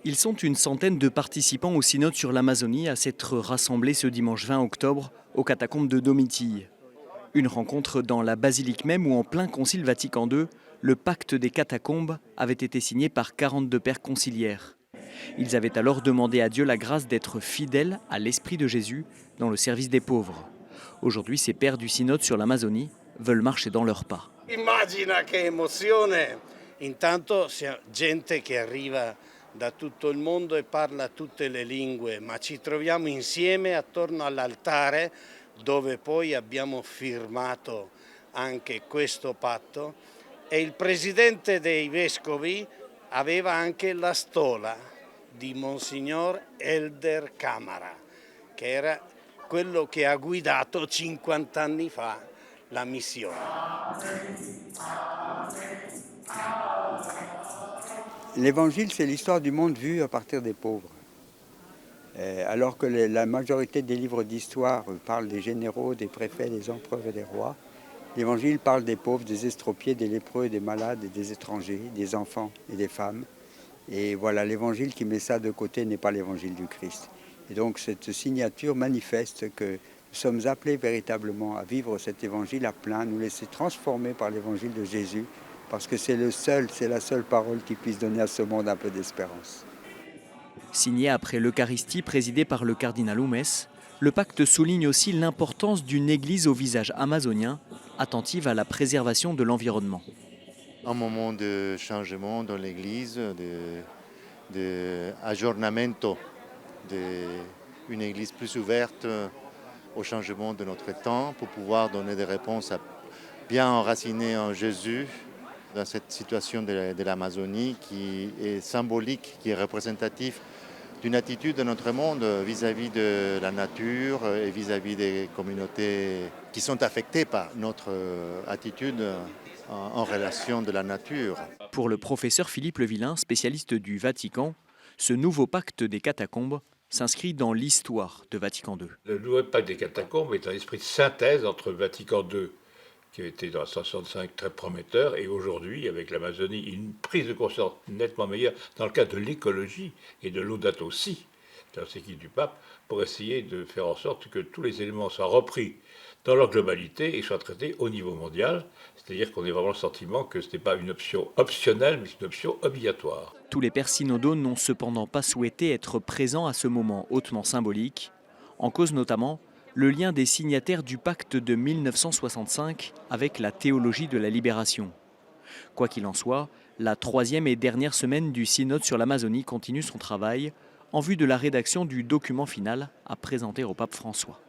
Ils sont une centaine de participants au synode sur l'Amazonie à s'être rassemblés ce dimanche 20 octobre aux catacombes de Domitille. Une rencontre dans la basilique même où en plein concile Vatican II, le pacte des catacombes avait été signé par 42 pères conciliaires. Ils avaient alors demandé à Dieu la grâce d'être fidèles à l'esprit de Jésus dans le service des pauvres. Aujourd'hui, ces pères du synode sur l'Amazonie veulent marcher dans leurs pas. Immagina che emozione! Intanto c'è gente che arriva da tutto il mondo e parla tutte le lingue, ma ci troviamo insieme attorno all'altare dove poi abbiamo firmato anche questo patto e il presidente dei vescovi aveva anche la stola di Monsignor Elder Camara, che era quello che ha guidato 50 anni fa la missione. L'évangile, c'est l'histoire du monde vu à partir des pauvres. Alors que la majorité des livres d'histoire parlent des généraux, des préfets, des empereurs et des rois, l'évangile parle des pauvres, des estropiés, des lépreux, des malades, des étrangers, des enfants et des femmes. Et voilà, l'évangile qui met ça de côté n'est pas l'évangile du Christ. Et donc cette signature manifeste que nous sommes appelés véritablement à vivre cet évangile à plein, nous laisser transformer par l'évangile de Jésus, parce que c'est la seule parole qui puisse donner à ce monde un peu d'espérance. Signé après l'Eucharistie présidée par le cardinal Oumès, le pacte souligne aussi l'importance d'une église au visage amazonien, attentive à la préservation de l'environnement. Un moment de changement dans l'église, de aggiornamento, une église plus ouverte au changement de notre temps pour pouvoir donner des réponses bien enracinées en Jésus dans cette situation de l'Amazonie qui est symbolique, qui est représentative d'une attitude de notre monde vis-à-vis de la nature et vis-à-vis des communautés qui sont affectées par notre attitude en relation de la nature. Pour le professeur Philippe Levillain, spécialiste du Vatican, ce nouveau pacte des catacombes s'inscrit dans l'histoire de Vatican II. Le nouveau pacte des catacombes est un esprit de synthèse entre Vatican II, qui a été dans 1965 très prometteur, et aujourd'hui, avec l'Amazonie, une prise de conscience nettement meilleure dans le cadre de l'écologie et de Laudato Si, dans l'équipe du pape, pour essayer de faire en sorte que tous les éléments soient repris dans leur globalité et soient traités au niveau mondial. C'est-à-dire qu'on ait vraiment le sentiment que ce n'est pas une option optionnelle, mais une option obligatoire. Tous les pères synodaux n'ont cependant pas souhaité être présents à ce moment hautement symbolique, en cause notamment le lien des signataires du pacte de 1965 avec la théologie de la libération. Quoi qu'il en soit, la troisième et dernière semaine du synode sur l'Amazonie continue son travail en vue de la rédaction du document final à présenter au pape François.